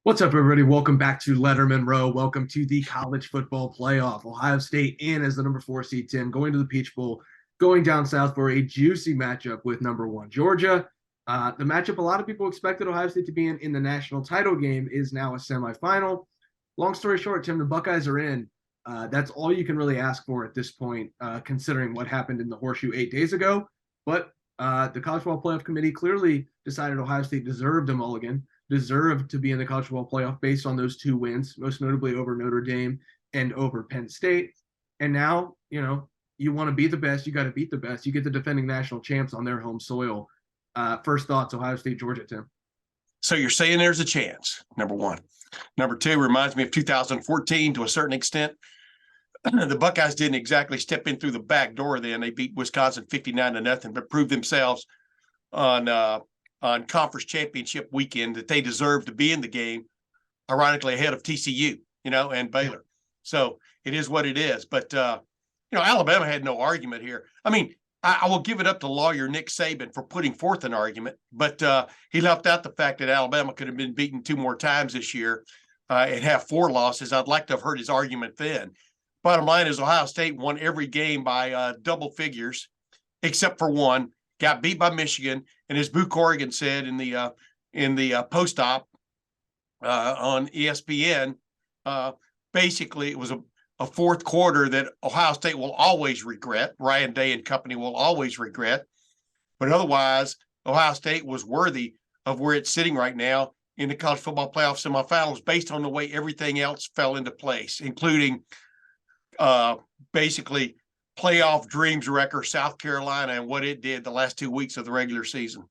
What's up, everybody? Welcome back to Lettermen Row. Welcome to the college football playoff. Ohio State in as the number 4 seed, Tim, going to the Peach Bowl, going down south for a juicy matchup with number 1 Georgia. The matchup a lot of people expected Ohio State to be in the national title game is now a semifinal. Long story short, Tim, the Buckeyes are in. That's all you can really ask for at this point, considering what happened in the Horseshoe 8 days ago. But the College Football Playoff Committee clearly decided Ohio State deserved a mulligan, deserved to be in the college football playoff based on those 2 wins, most notably over Notre Dame and over Penn State. And now, you want to be the best, you got to beat the best. You get the defending national champs on their home soil. First thoughts, Ohio State, Georgia, Tim. So you're saying there's a chance, number one. Number two, reminds me of 2014 to a certain extent. The Buckeyes didn't exactly step in through the back door then. They beat Wisconsin 59-0, but proved themselves on conference championship weekend that they deserve to be in the game, ironically ahead of TCU, and Baylor. So it is what it is. But, Alabama had no argument here. I mean, I will give it up to lawyer Nick Saban for putting forth an argument, but he left out the fact that Alabama could have been beaten 2 more times this year and have 4 losses. I'd like to have heard his argument then. Bottom line is Ohio State won every game by double figures, except for one. Got beat by Michigan, and as Boo Corrigan said in the post-op on ESPN, basically it was a fourth quarter that Ohio State will always regret. Ryan Day and company will always regret. But otherwise, Ohio State was worthy of where it's sitting right now in the college football playoff semifinals based on the way everything else fell into place, including basically playoff dreams wrecker South Carolina and what it did the last 2 weeks of the regular season.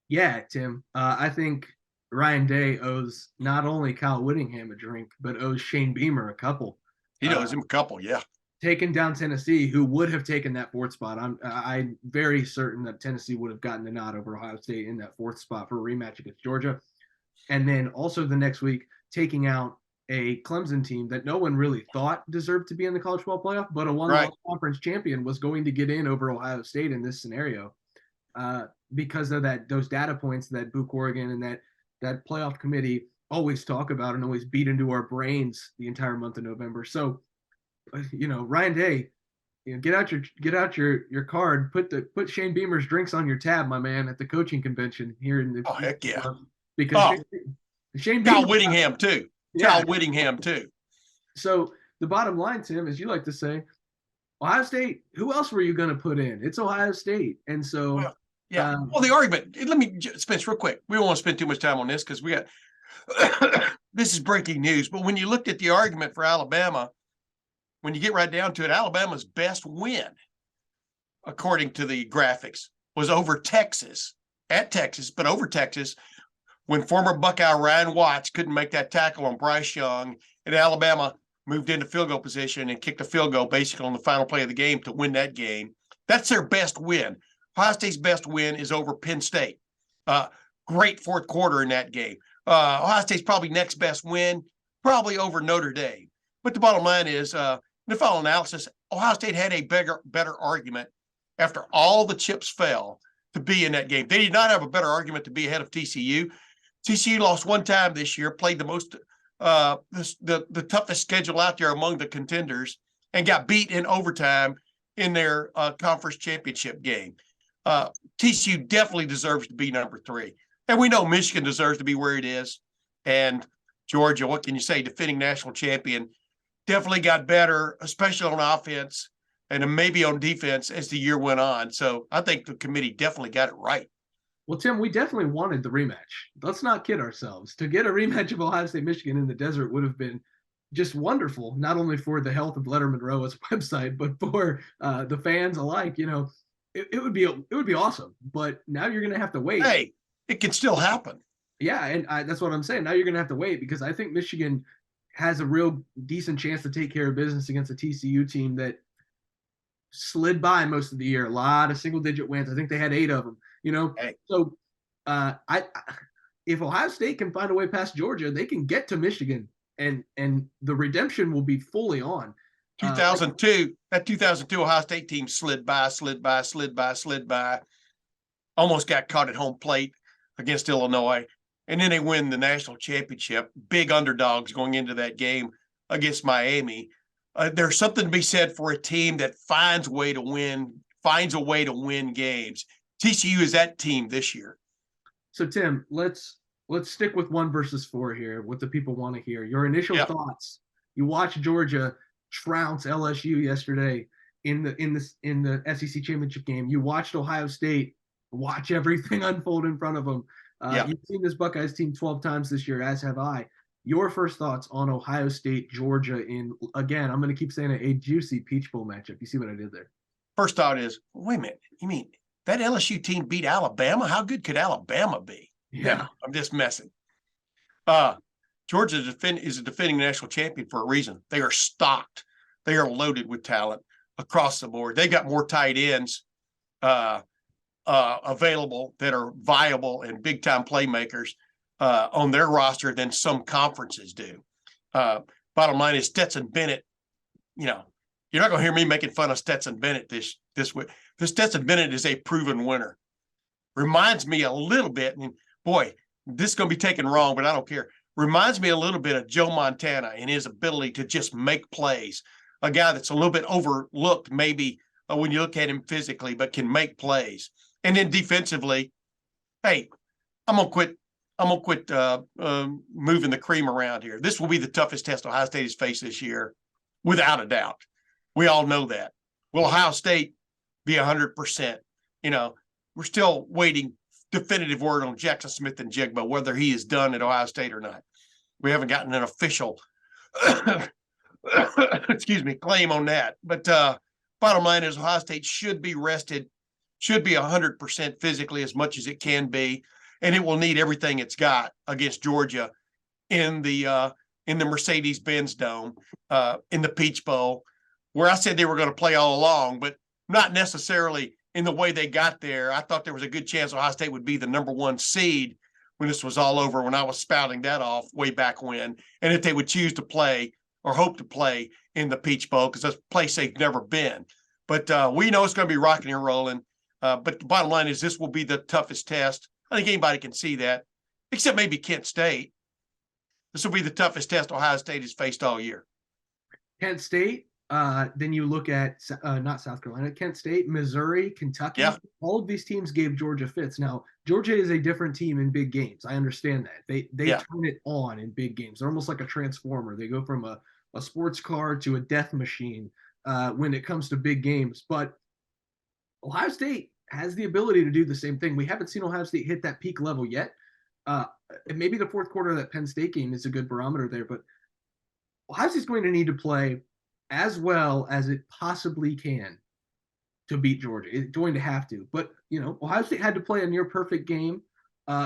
Yeah, Tim. I think Ryan Day owes not only Kyle Whittingham a drink, but owes Shane Beamer a couple. He owes him a couple, yeah. Taking down Tennessee, who would have taken that 4th spot. I'm very certain that Tennessee would have gotten the nod over Ohio State in that 4th spot for a rematch against Georgia. And then also the next week, taking out a Clemson team that no one really thought deserved to be in the college football playoff, but a one-loss conference champion was going to get in over Ohio State in this scenario because of those data points that Boo Corrigan and that playoff committee always talk about and always beat into our brains the entire month of November. So, Ryan Day, get out your card, put Shane Beamer's drinks on your tab, my man, at the coaching convention here in the heck yeah. Because Shane Kyle Beamer, Whittingham too. Kyle Whittingham too. So the bottom line, Tim, as you like to say, Ohio State, who else were you going to put in? It's Ohio State. And so well, the argument, let me Spence real quick. We don't want to spend too much time on this because we got this is breaking news. But when you looked at the argument for Alabama, when you get right down to it, Alabama's best win, according to the graphics, was over Texas, at Texas, but over Texas, when former Buckeye Ryan Watts couldn't make that tackle on Bryce Young, and Alabama moved into field goal position and kicked a field goal basically on the final play of the game to win that game. That's their best win. Ohio State's best win is over Penn State. Great 4th quarter in that game. Ohio State's probably next best win, probably over Notre Dame. But the bottom line is, in the final analysis, Ohio State had a better argument after all the chips fell to be in that game. They did not have a better argument to be ahead of TCU. TCU lost 1 time this year, played the most the toughest schedule out there among the contenders, and got beat in overtime in their conference championship game. TCU definitely deserves to be number 3. And we know Michigan deserves to be where it is. And Georgia, what can you say? Defending national champion, definitely got better, especially on offense and maybe on defense as the year went on. So I think the committee definitely got it right. Well, Tim, we definitely wanted the rematch. Let's not kid ourselves. To get a rematch of Ohio State Michigan in the desert would have been just wonderful, not only for the health of Lettermen Row as a website, but for the fans alike. It would be awesome. But now you're going to have to wait. Hey, it can still happen. Yeah, and that's what I'm saying. Now you're going to have to wait because I think Michigan has a real decent chance to take care of business against a TCU team that slid by most of the year. A lot of single-digit wins. I think they had 8 of them. Hey. So if Ohio State can find a way past Georgia, they can get to Michigan, and the redemption will be fully on. 2002, that 2002 Ohio State team slid by, almost got caught at home plate against Illinois. and then they win the national championship, big underdogs going into that game against Miami. There's something to be said for a team that finds a way to win games. TCU is that team this year. So Tim, let's stick with 1 versus 4 here. What the people want to hear. Your initial thoughts. You watched Georgia trounce LSU yesterday in the SEC championship game. You watched Ohio State watch everything unfold in front of them. You've seen this Buckeyes team 12 times this year, as have I. Your first thoughts on Ohio State, Georgia in, again, I'm going to keep saying it, a juicy Peach Bowl matchup. You see what I did there? First thought is, wait a minute, you mean that LSU team beat Alabama? How good could Alabama be? Yeah. No, I'm just messing. Georgia is a defending national champion for a reason. They are stocked. They are loaded with talent across the board. They got more tight ends available that are viable and big-time playmakers on their roster than some conferences do. Bottom line is Stetson Bennett, you're not going to hear me making fun of Stetson Bennett this week. This Stetson Bennett is a proven winner. Reminds me a little bit, and boy, this is going to be taken wrong, but I don't care. Reminds me a little bit of Joe Montana and his ability to just make plays. A guy that's a little bit overlooked maybe when you look at him physically, but can make plays. And then defensively, hey, I'm gonna quit moving the cream around here. This will be the toughest test Ohio State has faced this year, without a doubt. We all know that. Will Ohio State be 100%? We're still waiting definitive word on Jackson Smith and Jigba, whether he is done at Ohio State or not. We haven't gotten an official claim on that. But bottom line is Ohio State should be rested, should be 100% physically as much as it can be, and it will need everything it's got against Georgia in the Mercedes-Benz Dome, in the Peach Bowl, where I said they were going to play all along, but not necessarily in the way they got there. I thought there was a good chance Ohio State would be the number 1 seed when this was all over, when I was spouting that off way back when, and if they would choose to play or hope to play in the Peach Bowl, because that's a place they've never been. But we know it's going to be rocking and rolling. But the bottom line is this will be the toughest test. I think anybody can see that, except maybe Kent State. This will be the toughest test Ohio State has faced all year. Kent State, then you look at not South Carolina, Kent State, Missouri, Kentucky. Yeah. All of these teams gave Georgia fits. Now, Georgia is a different team in big games. I understand that. They turn it on in big games. They're almost like a transformer. They go from a sports car to a death machine when it comes to big games. But Ohio State has the ability to do the same thing. We haven't seen Ohio State hit that peak level yet. Maybe the fourth quarter of that Penn State game is a good barometer there, but Ohio State's going to need to play as well as it possibly can to beat Georgia. It's going to have to. But, Ohio State had to play a near perfect game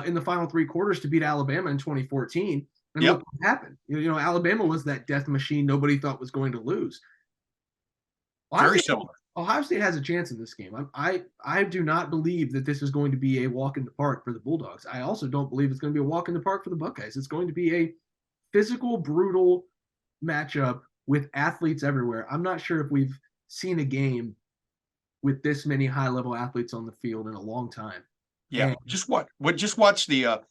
in the final 3 quarters to beat Alabama in 2014. And look what happened. Alabama was that death machine nobody thought was going to lose. Very similar. Ohio State has a chance in this game. I do not believe that this is going to be a walk in the park for the Bulldogs. I also don't believe it's going to be a walk in the park for the Buckeyes. It's going to be a physical, brutal matchup with athletes everywhere. I'm not sure if we've seen a game with this many high-level athletes on the field in a long time. Yeah, and just watch the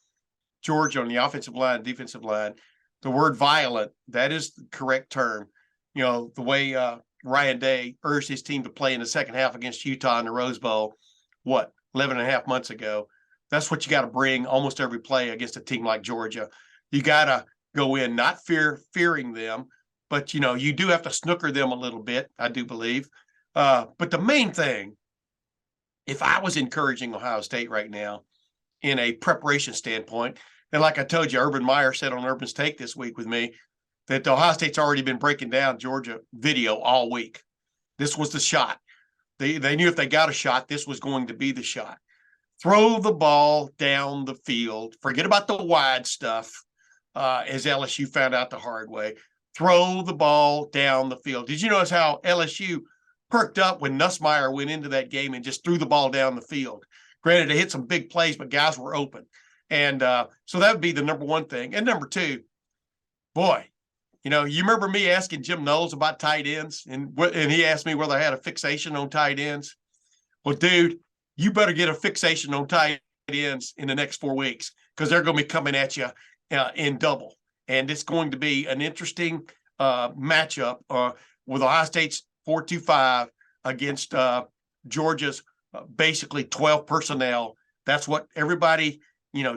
Georgia on the offensive line, defensive line. The word violent, that is the correct term. The way Ryan Day urged his team to play in the second half against Utah in the Rose Bowl, 11 and a half months ago. That's what you got to bring almost every play against a team like Georgia. You got to go in not fearing them, but, you do have to snooker them a little bit, I do believe. But the main thing, if I was encouraging Ohio State right now in a preparation standpoint, and like I told you, Urban Meyer said on Urban's Take this week with me, that Ohio State's already been breaking down Georgia video all week. This was the shot. They knew if they got a shot, this was going to be the shot. Throw the ball down the field. Forget about the wide stuff, as LSU found out the hard way. Throw the ball down the field. Did you notice how LSU perked up when Nussmeier went into that game and just threw the ball down the field? Granted, they hit some big plays, but guys were open. And so that would be the number one thing. And number two, boy, you remember me asking Jim Knowles about tight ends, and he asked me whether I had a fixation on tight ends. Well, dude, you better get a fixation on tight ends in the next 4 weeks because they're going to be coming at you in double. And it's going to be an interesting matchup with Ohio State's 4-2-5 against Georgia's basically 12 personnel. That's what everybody,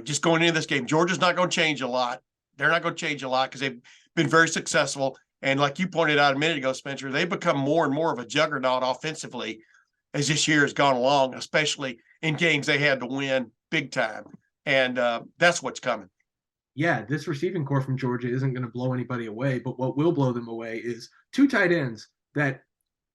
just going into this game. Georgia's not going to change a lot. They're not going to change a lot because they've been very successful. And like you pointed out a minute ago, Spencer, they've become more and more of a juggernaut offensively as this year has gone along, especially in games they had to win big time. And that's what's coming. Yeah, this receiving core from Georgia isn't going to blow anybody away, but what will blow them away is two tight ends that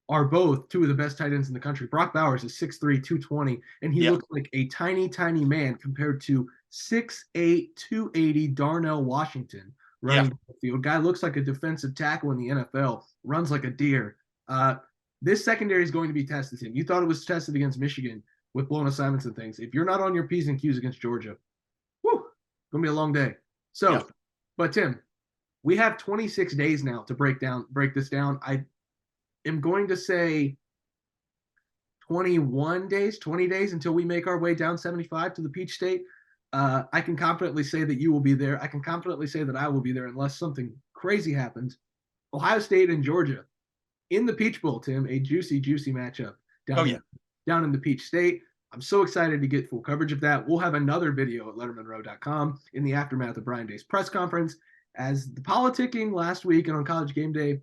are both two of the best tight ends in the country. Brock Bowers is 6'3", 220, and he looks like a tiny, tiny man compared to 6'8", 280 Darnell Washington running the field. Guy looks like a defensive tackle in the NFL, runs like a deer. This secondary is going to be tested, Tim. You thought it was tested against Michigan with blown assignments and things. If you're not on your P's and Q's against Georgia, it's going to be a long day. So, but Tim, we have 26 days now to break this down. I am going to say 20 days until we make our way down 75 to the Peach State. I can confidently say that you will be there. I can confidently say that I will be there unless something crazy happens. Ohio State and Georgia in the Peach Bowl, Tim, a juicy, juicy matchup down in the Peach State. I'm so excited to get full coverage of that. We'll have another video at lettermenrow.com in the aftermath of Brian Day's press conference, as the politicking last week and on College Game Day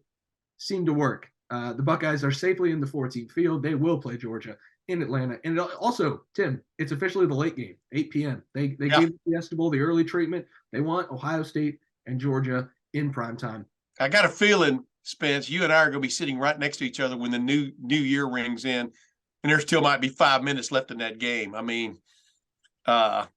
seemed to work. The Buckeyes are safely in the 14th field. They will play Georgia in Atlanta. And also, Tim, it's officially the late game, 8 p.m. They gave the Fiesta Bowl the early treatment. They want Ohio State and Georgia in prime time. I got a feeling, Spence, you and I are going to be sitting right next to each other when the new year rings in, and there still might be 5 minutes left in that game. I mean, not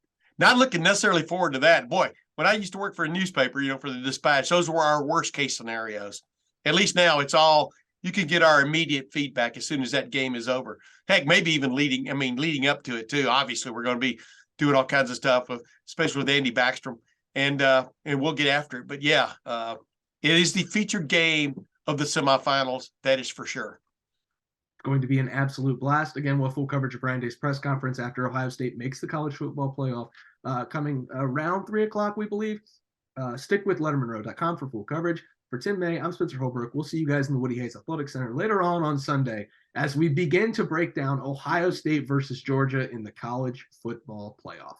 looking necessarily forward to that. Boy, when I used to work for a newspaper, for the Dispatch, those were our worst case scenarios. At least now it's all, you can get our immediate feedback as soon as that game is over. Heck, maybe even leading up to it too. Obviously, we're going to be doing all kinds of stuff, especially with Andy Backstrom, and we'll get after it. But yeah, it is the featured game of the semifinals. That is for sure. It's going to be an absolute blast. Again, we'll have full coverage of Brian Day's press conference after Ohio State makes the college football playoff, coming around 3 o'clock, we believe. Stick with lettermenrow.com for full coverage. For Tim May, I'm Spencer Holbrook. We'll see you guys in the Woody Hayes Athletic Center later on Sunday as we begin to break down Ohio State versus Georgia in the college football playoff.